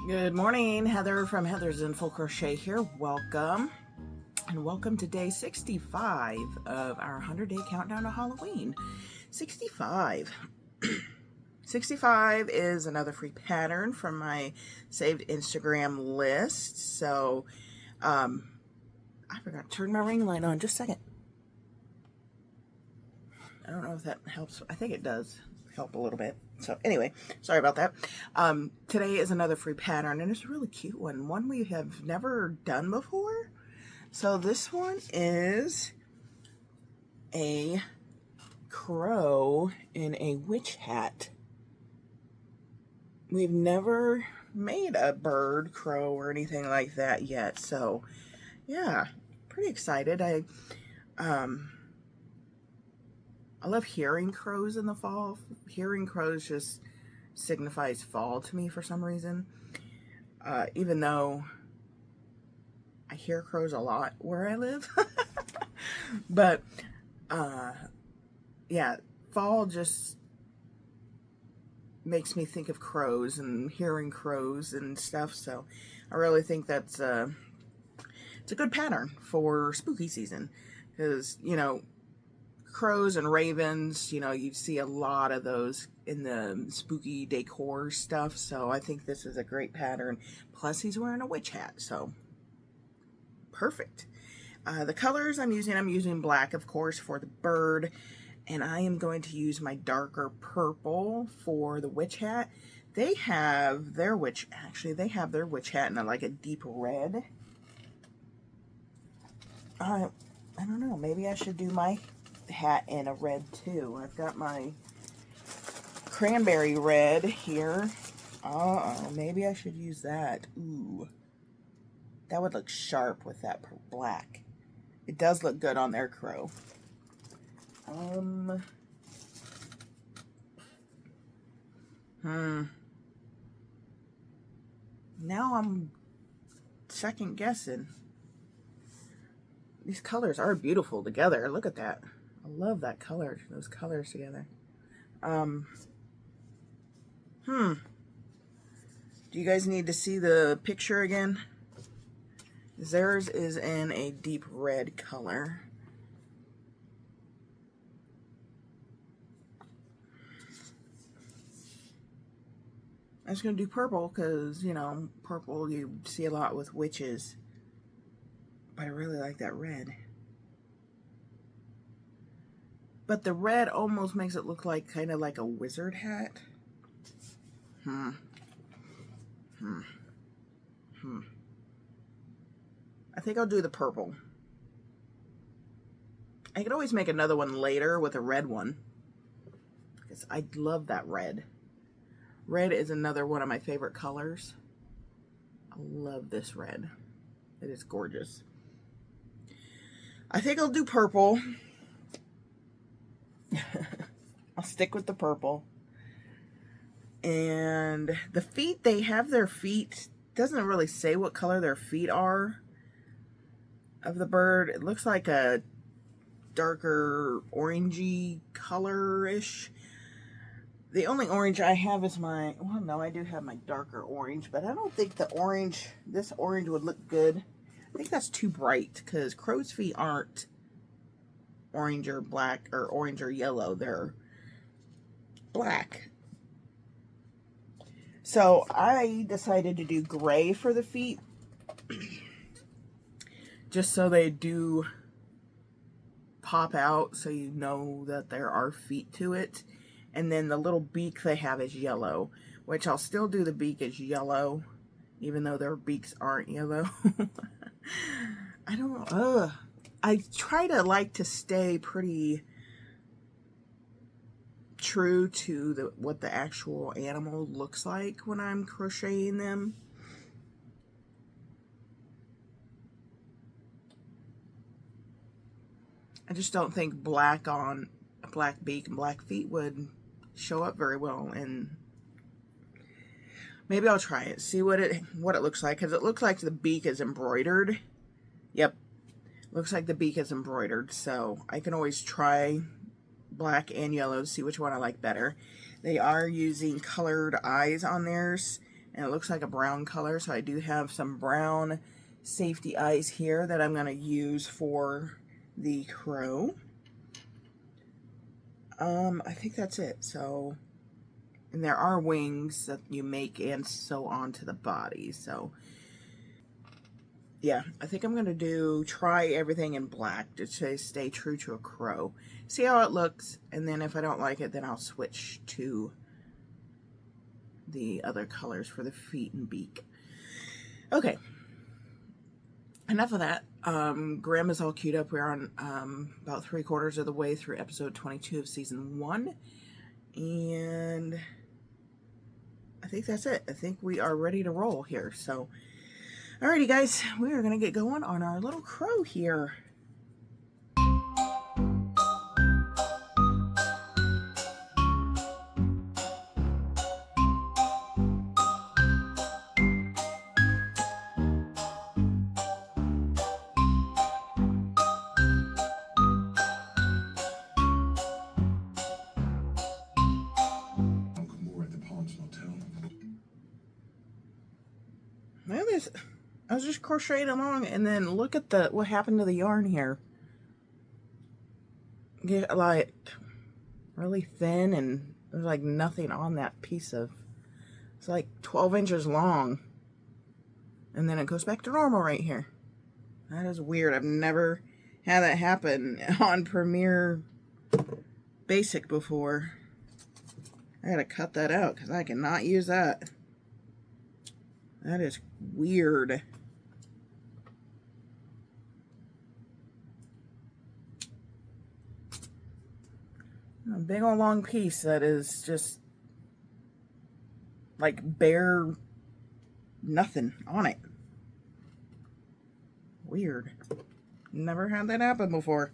Good morning, Heather from Heather's in Full Crochet here. Welcome, and welcome to day 65 of our 100-day countdown to Halloween. 65. 65 is another free pattern from my saved Instagram list. So, I forgot to turn my ring light on. Just a second. I don't know if that helps. I think it does help a little bit. So anyway, sorry about that. Today is another free pattern, and it's a really cute one we have never done before. So this one is a crow in a witch hat. We've never made a bird crow or anything like that yet, so yeah, pretty excited. I love hearing crows in the fall. Hearing crows just signifies fall to me for some reason. Even though I hear crows a lot where I live. But, yeah, fall just makes me think of crows and hearing crows and stuff. So I really think that's it's a good pattern for spooky season. Because, you know, crows and ravens, you know, you see a lot of those in the spooky decor stuff, so I think this is a great pattern. Plus, he's wearing a witch hat, so perfect. The colors I'm using black, of course, for the bird, and I am going to use my darker purple for the witch hat. They have their witch hat in like a deep red. I don't know, maybe I should do my hat in a red too. I've got my cranberry red here. Maybe I should use that. Ooh, that would look sharp with that black. It does look good on their crow. Now I'm second guessing. These colors are beautiful together. Look at that. I love that color, those colors together. Do you guys need to see the picture again? Theirs is in a deep red color. I was going to do purple because, you know, purple you see a lot with witches. But I really like that red. But the red almost makes it look like kind of like a wizard hat. I think I'll do the purple. I could always make another one later with a red one, because I love that red. Red is another one of my favorite colors. I love this red. It is gorgeous. I think I'll do purple. I'll stick with the purple. And the feet, they have their feet, doesn't really say what color their feet are of the bird. It looks like a darker orangey color-ish. The only orange I have is my, well, no, I do have my darker orange, but I don't think the orange, this orange would look good. I think that's too bright, because crow's feet aren't orange or black or orange or yellow. They're black. So I decided to do gray for the feet, just so they do pop out, so you know that there are feet to it. And then the little beak they have is yellow, which I'll still do the beak as yellow, even though their beaks aren't yellow. I don't know. I try to like to stay pretty true to what the actual animal looks like when I'm crocheting them. I just don't think black on a black beak and black feet would show up very well, and maybe I'll try it, see what it looks like, because it looks like the beak is embroidered. Yep, looks like the beak is embroidered, so I can always try black and yellow to see which one I like better. They are using colored eyes on theirs and it looks like a brown color, so I do have some brown safety eyes here that I'm going to use for the crow. I think that's it. So, and there are wings that you make and sew onto the body. So, yeah, I think I'm going to try everything in black to stay true to a crow. See how it looks, and then if I don't like it, then I'll switch to the other colors for the feet and beak. Okay, enough of that. Grimm is all queued up. We're on about 3/4 of the way through episode 22 of season 1, and I think that's it. I think we are ready to roll here. So, alrighty guys, we are going to get going on our little crow here. I was just crocheting along, and then look at what happened to the yarn here. Get like really thin, and there's like nothing on that piece of. It's like 12 inches long, and then it goes back to normal right here. That is weird. I've never had that happen on Premiere Basic before. I gotta cut that out because I cannot use that. That is weird. A big old long piece that is just like bare nothing on it. Weird. Never had that happen before.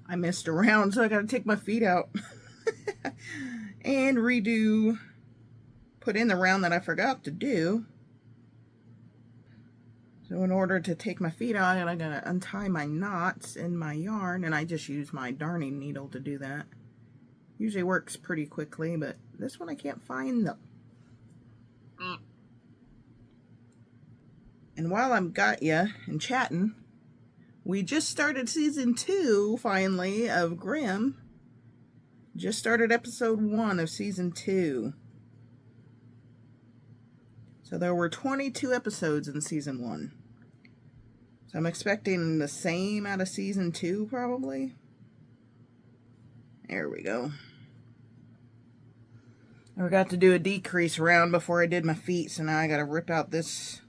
I messed around, so I gotta take my feet out and redo, put in the round that I forgot to do. So in order to take my feet out, I'm gonna untie my knots in my yarn, and I just use my darning needle to do that. Usually works pretty quickly, but this one I can't find them. And while I'm got ya and chatting, we just started season 2, finally, of Grimm. Just started episode 1 of season 2. So there were 22 episodes in season 1. So I'm expecting the same out of season 2, probably. There we go. I forgot to do a decrease round before I did my feet, so now I gotta rip out this.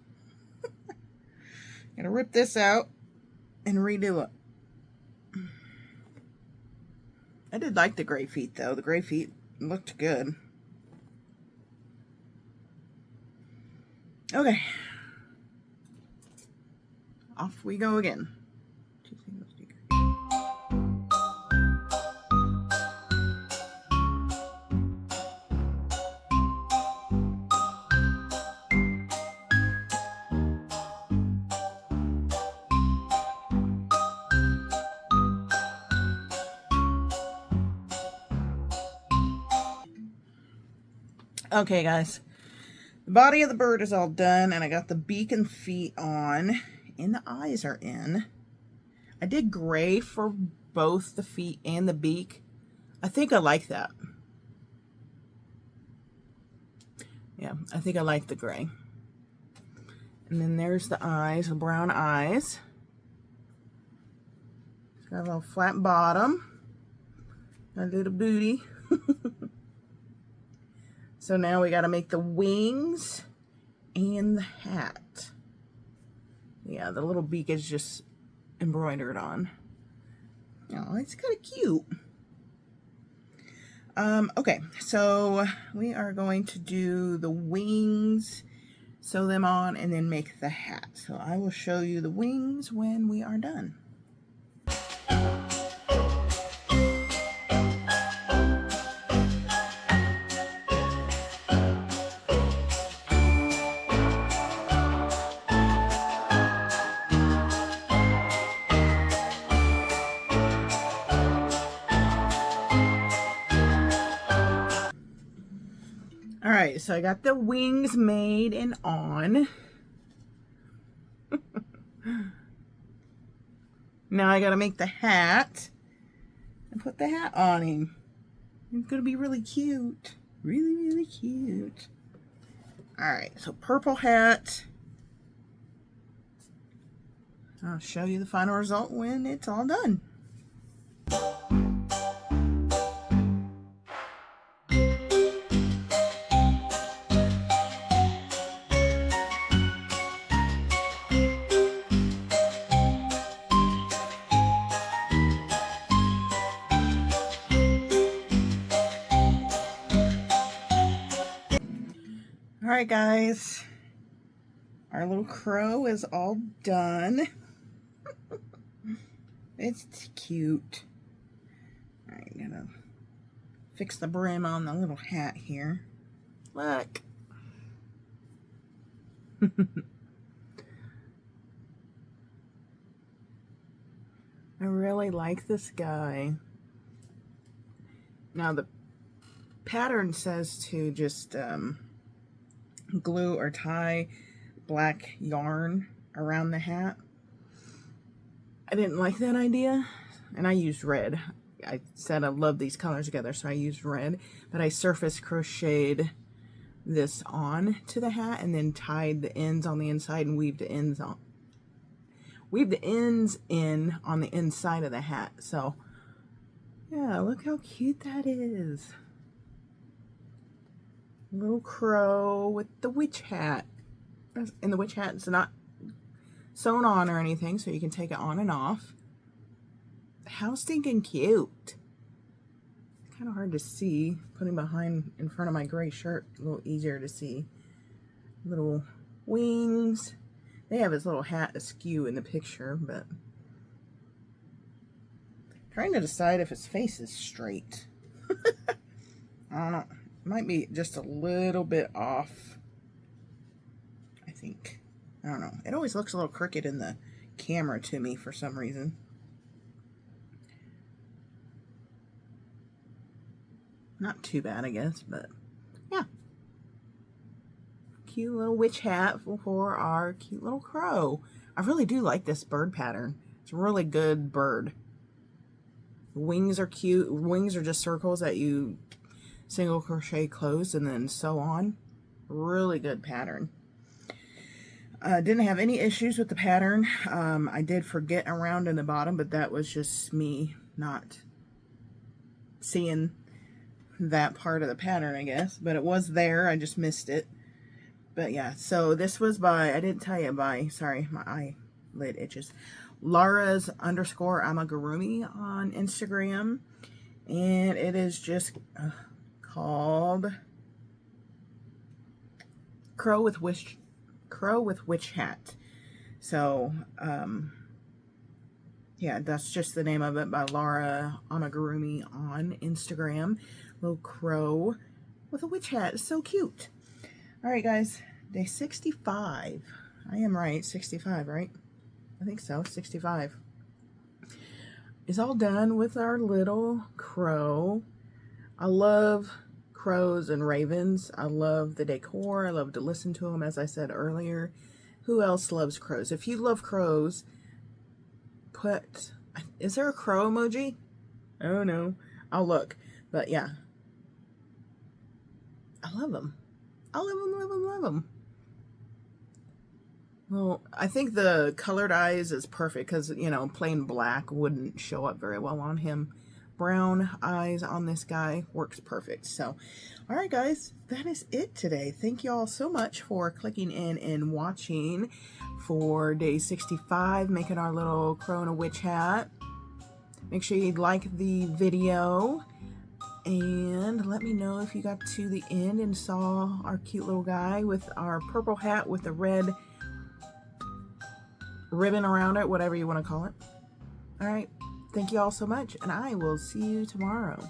Gotta rip this out and redo it. I did like the gray feet though. The gray feet looked good. Okay. Off we go again. Okay guys, the body of the bird is all done, and I got the beak and feet on, and the eyes are in. I did gray for both the feet and the beak. I think I like that. Yeah, I think I like the gray. And then there's the eyes, the brown eyes. It's got a little flat bottom, a little booty. So now we got to make the wings and the hat. Yeah, the little beak is just embroidered on. Oh, it's kind of cute. Okay, so we are going to do the wings, sew them on, and then make the hat. So I will show you the wings when we are done. right, so I got the wings made and on. Now I gotta make the hat and put the hat on him. It's gonna be really cute. Really, really cute. Alright, so purple hat. I'll show you the final result when it's all done. Alright guys, our little crow is all done. It's cute. Alright, I'm gonna fix the brim on the little hat here. Look. I really like this guy. Now the pattern says to just glue or tie black yarn around the hat. I didn't like that idea, and I used red. I said I love these colors together, so I used red, but I surface crocheted this on to the hat and then tied the ends on the inside and weaved the ends in on the inside of the hat. So yeah, look how cute that is. Little crow with the witch hat. And the witch hat's not sewn on or anything, so you can take it on and off. How stinking cute. Kind of hard to see. Putting behind in front of my gray shirt, a little easier to see. Little wings. They have his little hat askew in the picture, but trying to decide if his face is straight. I don't know. Might be just a little bit off, I think. I don't know. It always looks a little crooked in the camera to me for some reason. Not too bad, I guess, but yeah. Cute little witch hat for our cute little crow. I really do like this bird pattern. It's a really good bird. The wings are cute. Wings are just circles that you single crochet close and then sew on. Really good pattern. Didn't have any issues with the pattern. I did forget around in the bottom, but that was just me not seeing that part of the pattern, I guess. But it was there. I just missed it. But yeah, so this was by, I didn't tell you by, sorry, my eyelid itches. Laura's _amigurumi on Instagram. And it is just called Crow with Witch Hat. So yeah, that's just the name of it, by Laura Amigurumi on Instagram. Little crow with a witch hat. It's so cute. All right, guys, day 65. I am right, 65, right? I think so, 65. Is all done with our little crow. I love crows and ravens. I love the decor. I love to listen to them, as I said earlier. Who else loves crows? If you love crows, is there a crow emoji? Oh no, I'll look. But yeah, I love them. I love them, love them, love them. Well, I think the colored eyes is perfect because, you know, plain black wouldn't show up very well on him. Brown eyes on this guy works perfect. So, all right, guys, that is it today. Thank you all so much for clicking in and watching for day 65, making our little crow and a witch hat. Make sure you like the video and let me know if you got to the end and saw our cute little guy with our purple hat with the red ribbon around it, whatever you want to call it. All right. Thank you all so much, and I will see you tomorrow.